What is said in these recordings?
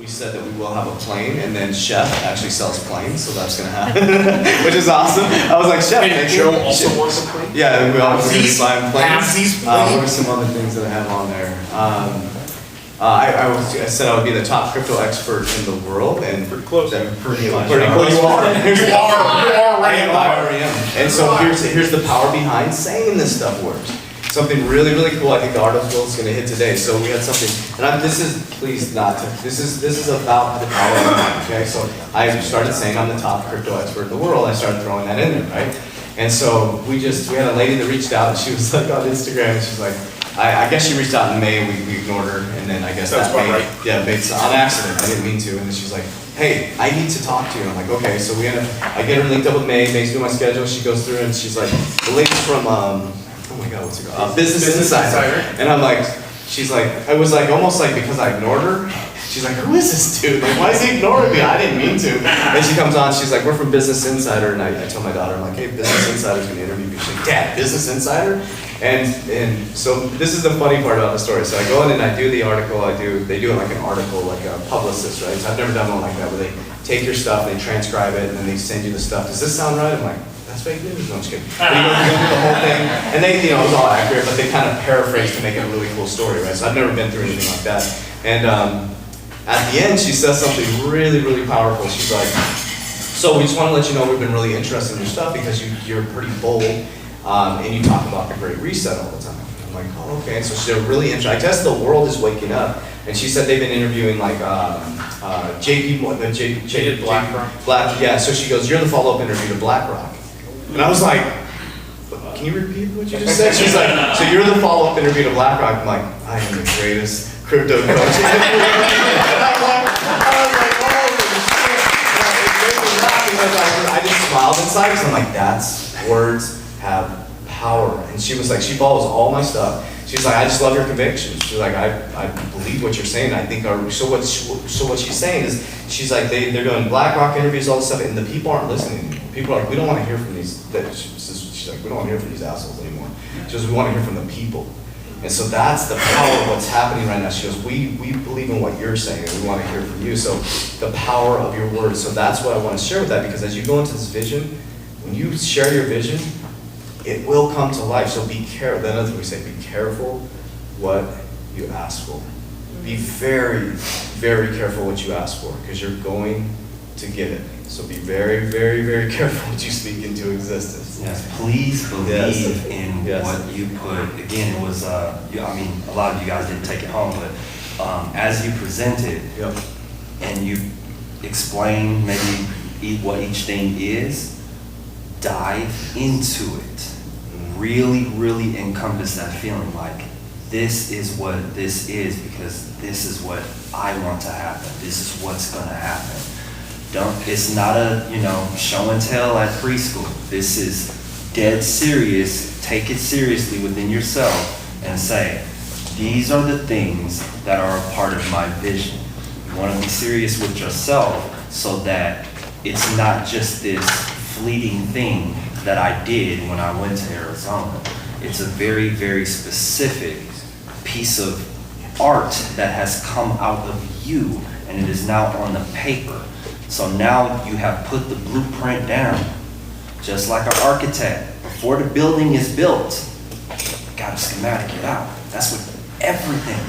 we said that we will have a plane, and then Chef actually sells planes, so that's gonna happen, which is awesome. I was like, Chef, And Joe also wants a plane? yeah, we all gonna buy planes. Halfsies What plane? are some other things that I have on there? I said I would be the top crypto expert in the world, and Pretty close. Pretty much. Pretty close. You are. You are right I now. already am. And so here's the power behind saying this stuff works. Something really, really cool. I think the article is going to hit today. So we had something, and this is about the power of mind. Okay, so I started saying I'm the top crypto expert in the world. I started throwing that in there, right? And so we had a lady that reached out, and she was like on Instagram, and she's like, I guess she reached out in May, we ignored her, and then I guess That's that May, about right. yeah, it's on accident. I didn't mean to, and then she's like, hey, I need to talk to you. I'm like, okay, so I get her linked up with May, May's doing my schedule, she goes through and she's like, the lady's from, oh my God, what's it called? Business Insider. And I'm like, she's like, I was like, almost like because I ignored her, she's like, who is this dude? Like, why is he ignoring me? I didn't mean to. And she comes on, she's like, we're from Business Insider, and I tell my daughter, I'm like, hey, Business Insider's gonna interview me. She's like, Dad, Business Insider? And so this is the funny part about the story. So I go in and I do the article, they do it like an article, like a publicist, right? So I've never done one like that, where they take your stuff, they transcribe it, and then they send you the stuff. Does this sound right? I'm like, that's fake news? No, I'm just kidding. But you go through the whole thing, and they, it was all accurate, but they kind of paraphrase to make it a really cool story, right? So I've never been through anything like that. And at the end, she says something really, really powerful. She's like, so we just want to let you know we've been really interested in your stuff because you're pretty bold, and you talk about the Great Reset all the time. I'm like, oh, okay. And so she's really interested. I guess the world is waking up. And she said they've been interviewing like BlackRock. Yeah, so she goes, you're the follow-up interview to BlackRock. And I was like, can you repeat what you just said? She's like, so you're the follow-up interview to BlackRock. I'm like, I am the greatest crypto coach. I just smiled inside because I'm like, that's, words have power. And she was like, she follows all my stuff. She's like, I just love your convictions. She's like, I believe what you're saying. I think so what she's saying is, she's like, they're doing BlackRock interviews, all this stuff, and the people aren't listening anymore. People are like, we don't want to hear from these, she's like, we don't want to hear from these assholes anymore. She goes, we want to hear from the people. And so that's the power of what's happening right now. She goes, we believe in what you're saying, and we want to hear from you. So the power of your words. So that's what I want to share with that, because as you go into this vision, when you share your vision, it will come to life. So be careful. Then that's what we say, be careful what you ask for. Be very, very careful what you ask for, because you're going to get it. So be very, very, very careful what you speak into existence. Yes, please believe in what you put. Again, it was, I mean, a lot of you guys didn't take it home, but as you presented and you explain maybe what each thing is, dive into it. Really, really encompass that feeling like, this is what this is, because this is what I want to happen. This is what's going to happen. It's not a, show and tell at preschool. This is dead serious. Take it seriously within yourself and say, these are the things that are a part of my vision. You want to be serious with yourself so that it's not just this fleeting thing that I did when I went to Arizona. It's a very, very specific piece of art that has come out of you, and it is now on the paper. So now you have put the blueprint down, just like an architect. Before the building is built, you gotta schematic it out. That's what everything,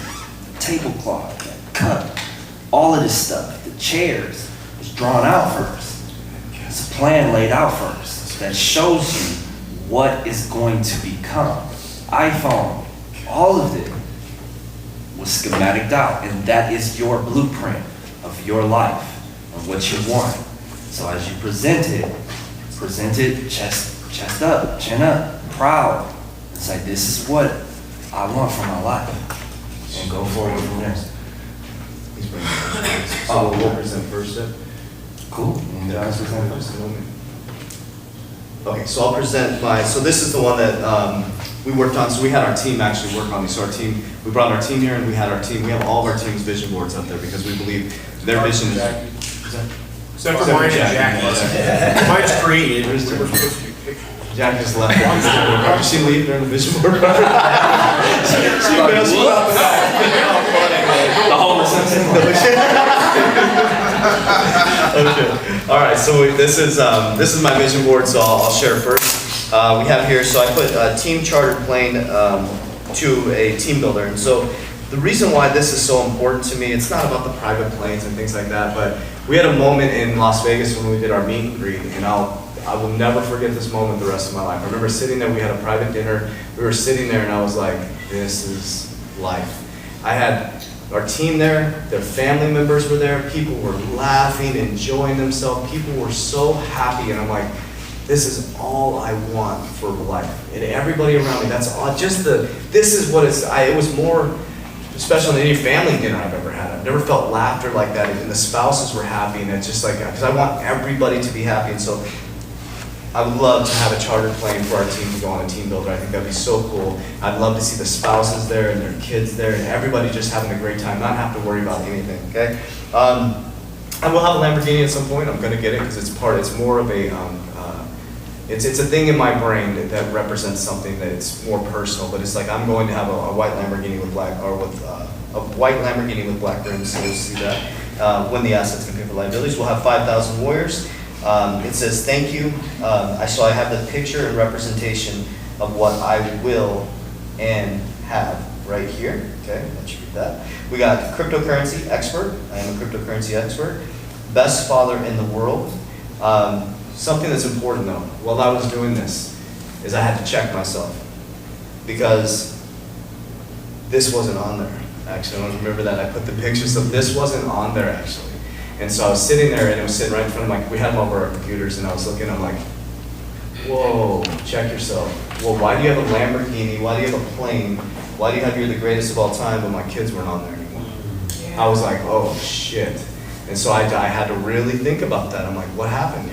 tablecloth, cup, all of this stuff, the chairs, is drawn out first. It's a plan laid out first that shows you what is going to become. iPhone, all of it was schematiced out, and that is your blueprint of your life. What you want. So as you present it chest up, chin up, proud. And say, this is what I want for my life. And go forward from there. So we'll present first then? Cool. Okay, so I'll present so this is the one that we worked on. So we had our team actually work on these. So we brought our team here, and we have all of our team's vision boards up there, because we believe their vision is... Except for mine and Jackie's. Mine's created. Jack just left. Did she leave during the vision board? She messed up. The whole Okay. All right. So this is my vision board. So I'll share first. We have here. So I put a team chartered plane to a team builder, and so the reason why this is so important to me, it's not about the private planes and things like that, but we had a moment in Las Vegas when we did our meet and greet, and I will never forget this moment the rest of my life. I remember sitting there. We had a private dinner. We were sitting there, and I was like, "This is life." I had our team there, their family members were there, people were laughing, enjoying themselves, people were so happy, and I'm like, this is all I want for life. And everybody around me, that's all, this is what it was more special than any family dinner I've ever had. I've never felt laughter like that, and the spouses were happy, and it's just like, because I want everybody to be happy, and so I would love to have a chartered plane for our team to go on a team builder. I think that'd be so cool. I'd love to see the spouses there and their kids there and everybody just having a great time, not have to worry about anything, okay? I will have a Lamborghini at some point. I'm gonna get it because it's more of a, it's a thing in my brain that represents something that it's more personal, but it's like I'm going to have a white Lamborghini with black, or with a white Lamborghini with black rims, so you'll see that. When the assets can pay for liabilities, we'll have 5,000 warriors. It says, thank you. So I have the picture and representation of what I will and have right here. Okay, let you get that. We got cryptocurrency expert. I am a cryptocurrency expert. Best father in the world. Something that's important though, while I was doing this, is I had to check myself. Because this wasn't on there. Actually, I don't remember that. I put the pictures of this wasn't on there actually. And so I was sitting there, and it was sitting right in front of we had them over our computers, and I was looking, I'm like, whoa, check yourself. Well, why do you have a Lamborghini? Why do you have a plane? Why do you have You're the Greatest of All Time, but my kids weren't on there anymore? Yeah. I was like, oh, shit. And so I had to really think about that. I'm like, what happened?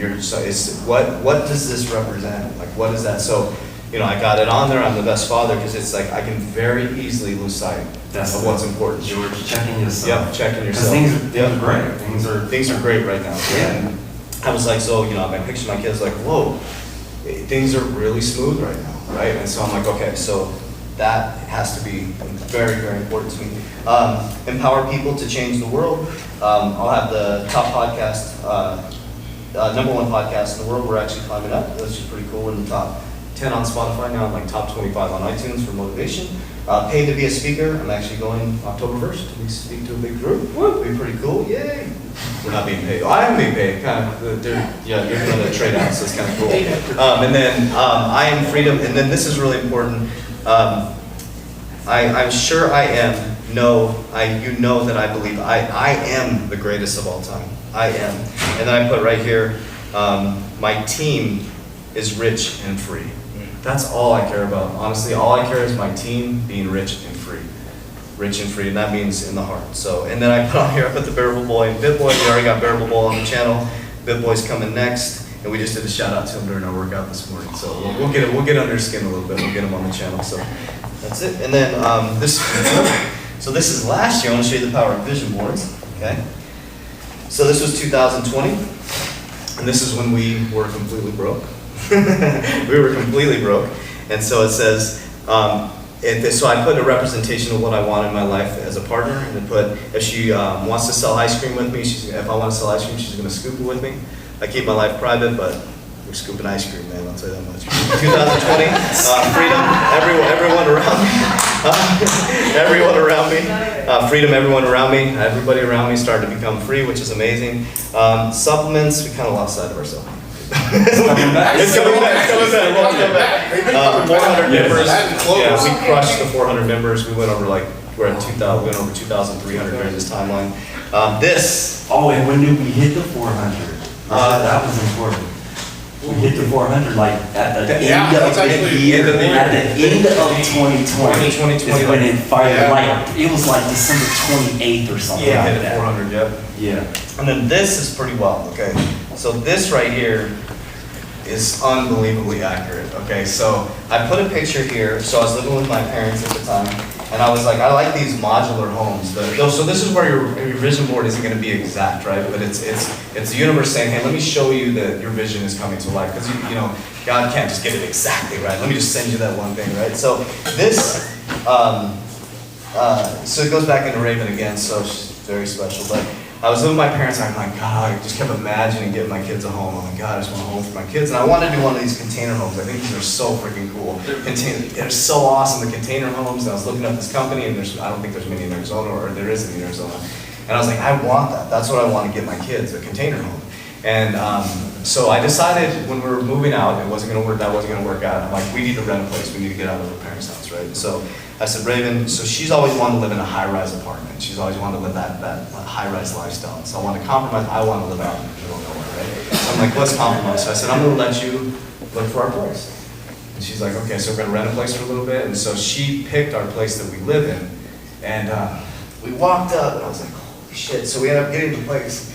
What does this represent? Like, what is that? So, I got it on there. I'm the best father, because it's like I can very easily lose sight of what's important. George, checking yourself. Yep, checking yourself. Things are great. Things are great right now. Yeah. And I was like, so, I picture my kids like, whoa, things are really smooth right now, right? And so I'm like, okay, so that has to be very, very important to me. Empower people to change the world. I'll have the top podcast, #1 podcast in the world. We're actually climbing up. That's just pretty cool. We're in the top 10 on Spotify now. I'm like top 25 on iTunes for motivation. Paid to be a speaker. I'm actually going October 1st to speak to a big group. It'll be pretty cool. Yay! We're not being paid. Oh, I am being paid. Kind of. You're going to trade out, so it's kind of cool. And then I am freedom. And then this is really important. I'm sure I am. You know that I believe I am the greatest of all time. I am. And then I put right here, my team is rich and free. That's all I care about. Honestly, all I care is my team being rich and free. Rich and free, and that means in the heart. So, and then I put on here, I put the Bearable Boy and Bit Boy. We already got Bearable Boy on the channel. Bit Boy's coming next, and we just did a shout out to him during our workout this morning. So we'll get under his skin a little bit. We'll get him on the channel. So that's it. And then so this is last year. I want to show you the power of vision boards. Okay. So this was 2020, and this is when we were completely broke. We were completely broke, and so it says, so I put a representation of what I want in my life as a partner, and I put, if she wants to sell ice cream with me, if I want to sell ice cream, she's going to scoop it with me. I keep my life private, but we're scooping ice cream, man, I'll tell you that much. 2020, freedom, everyone around me. Everyone around me. Freedom, everyone around me. Everybody around me started to become free, which is amazing. Supplements, we kind of lost sight of ourselves. It's coming back. It's coming back. 400 members. Yeah, we crushed the 400 members. We went over we're at 2,000. We went over 2,300 during this timeline. And when did we hit the 400? That was important. We hit the 400 at the end of the year. At the end of 2020 is when it fired. It was like December 28th or something. Yeah, hit at 400. Yep. Yeah. And then this is pretty wild. Okay. So this right here is unbelievably accurate. Okay. So I put a picture here. So I was living with my parents at the time, and I was like, I like these modular homes. So this is where your vision board isn't going to be exact, right? But it's the universe saying, hey, let me show you that your vision is coming to life, because God can't just get it exactly right. Let me just send you that one thing, right? So this, so it goes back into Raven again. So very special. But I was living with my parents, I'm like, God, I just kept imagining getting my kids a home. I'm like, God, I just want a home for my kids. And I wanted to do one of these container homes. I think these are so freaking cool. They're so awesome, the container homes. And I was looking up this company, and I don't think there's many in Arizona, or there isn't in Arizona. And I was like, I want that. That's what I want to get my kids, a container home. And so I decided when we were moving out, that wasn't going to work out. I'm like, we need to rent a place. We need to get out of our parents' house, right? And so I said, Raven, so she's always wanted to live in a high-rise apartment. She's always wanted to live that high-rise lifestyle. So I want to compromise. I want to live out in the middle of nowhere, right? So I'm like, let's compromise. So I said, I'm going to let you look for our place. And she's like, okay, so we're going to rent a place for a little bit. And so she picked our place that we live in. And we walked up, and I was like, holy shit. So we ended up getting the place.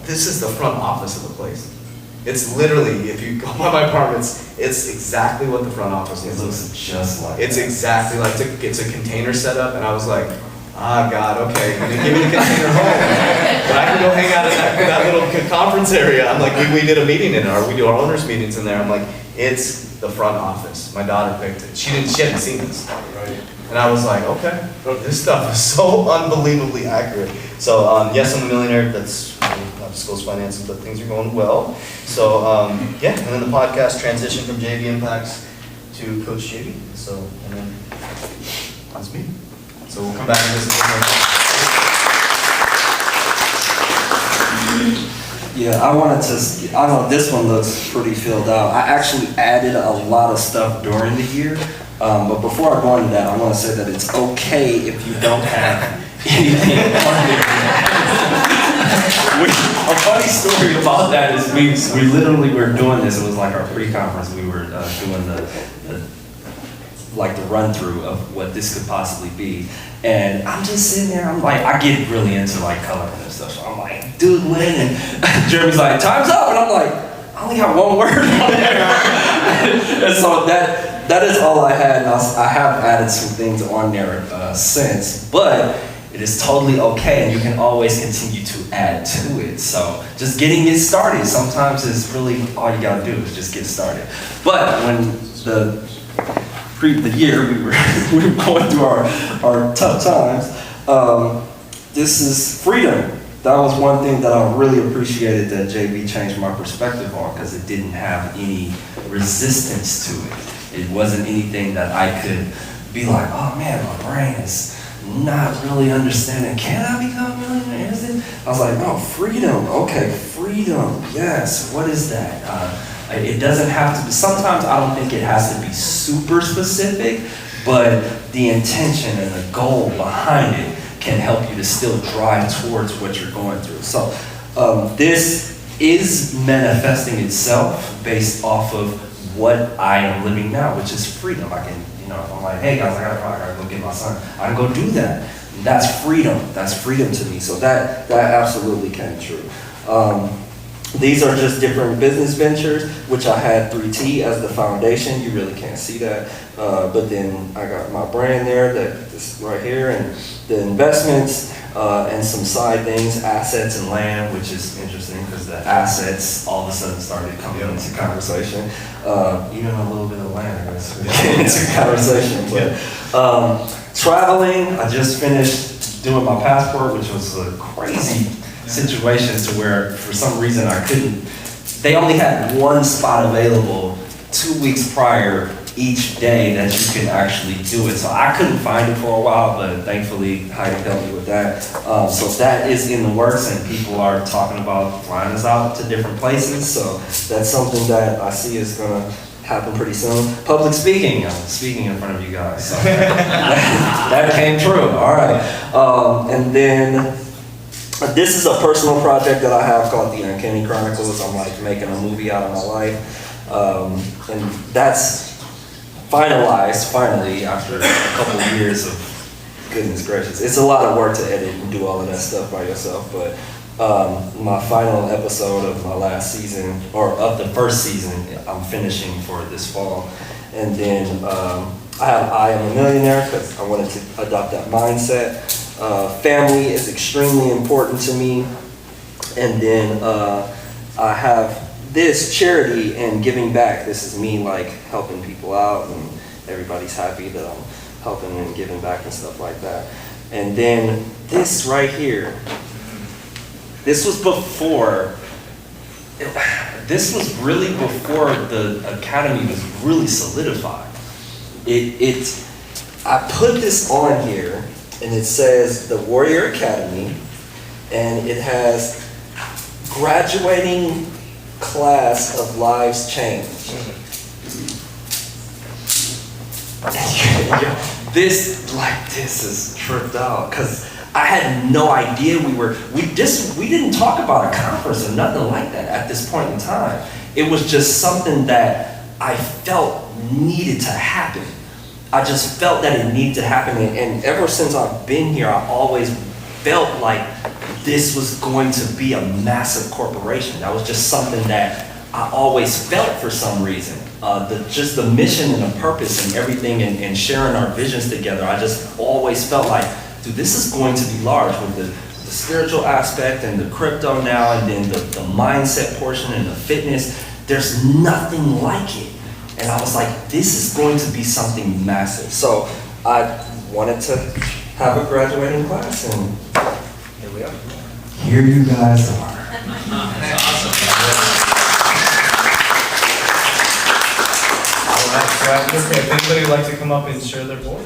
This is the front office of the place. It's literally, if you go by my apartments, it's exactly what the front office It looks like. looks just like It's that. exactly like, it's a container setup, and I was like, ah, God, okay, give me the container home. But I can go hang out in that little conference area. I'm like, we did a meeting in it, or we do our owners' meetings in there. I'm like, it's the front office. My daughter picked it. She hadn't seen this. Right. And I was like, okay, this stuff is so unbelievably accurate. So yes, I'm a millionaire. That's not disclosed finances, but things are going well. So yeah, and then the podcast transitioned from JV Impacts to Coach JV. So, and then that's me. So we'll come back and visit. Yeah, I wanted to, I don't know, this one looks pretty filled out. I actually added a lot of stuff during the year, but before I go into that, I want to say that it's okay if you don't have anything on there. A funny story about that is we literally were doing this, it was like our pre-conference, we were doing the run through of what this could possibly be. And I'm just sitting there, I'm like, I get really into like coloring and stuff. So I'm like, dude, when? And Jeremy's like, time's up. And I'm like, I only got one word on there. And so that is all I had. And I have added some things on there since, but it is totally okay. And you can always continue to add to it. So just getting it started sometimes is really all you got to do is just get started. But when the year we were going through our tough times, this is freedom. That was one thing that I really appreciated that JB changed my perspective on, because it didn't have any resistance to it. It wasn't anything that I could be like, oh man, my brain is not really understanding. Can I become a millionaire? Is it? I was like, no, freedom. Okay, freedom. Yes. What is that? It doesn't have to be, sometimes I don't think it has to be super specific, but the intention and the goal behind it can help you to still drive towards what you're going through. So this is manifesting itself based off of what I am living now, which is freedom. I can, if I'm like, hey guys, I gotta go get my son, I can go do that. That's freedom. That's freedom to me. So that absolutely came true. These are just different business ventures, which I had 3T as the foundation. You really can't see that. But then I got my brand there, this right here, and the investments, and some side things, assets and land, which is interesting because the assets all of a sudden started coming into conversation. Even a little bit of land, I guess, into conversation. But traveling, I just finished doing my passport, which was a crazy situations to where for some reason I couldn't, they only had one spot available 2 weeks prior each day that you can actually do it. So I couldn't find it for a while, but thankfully Heidi helped me with that. So that is in the works, and people are talking about flying us out to different places. So that's something that I see is gonna happen pretty soon. Public speaking, I'm speaking in front of you guys. So that came true, all right. And then this is a personal project that I have called the Uncanny Chronicles. I'm like making a movie out of my life. And that's finalized finally after a couple of years of, goodness gracious. It's a lot of work to edit and do all of that stuff by yourself, but my final episode of my last season, or of the first season, I'm finishing for this fall. And then I am a millionaire because I wanted to adopt that mindset. Family is extremely important to me. And then I have this charity and giving back. This is me like helping people out, and everybody's happy that I'm helping and giving back and stuff like that. And then this right here, this was before, this was really before the academy was really solidified. I put this on here, and it says the Warrior Academy, and it has graduating class of lives changed. This is tripped out, because I had no idea we didn't talk about a conference or nothing like that at this point in time. It was just something that I felt needed to happen. I just felt that it needed to happen, and ever since I've been here, I always felt like this was going to be a massive corporation. That was just something that I always felt for some reason. Just the mission and the purpose and everything, and sharing our visions together, I just always felt like, dude, this is going to be large with the spiritual aspect and the crypto now, and then the mindset portion and the fitness. There's nothing like it. And I was like, this is going to be something massive. So I wanted to have a graduating class, and here we are. Here you guys are. That's awesome. All right, so if anybody would like to come up and share their board?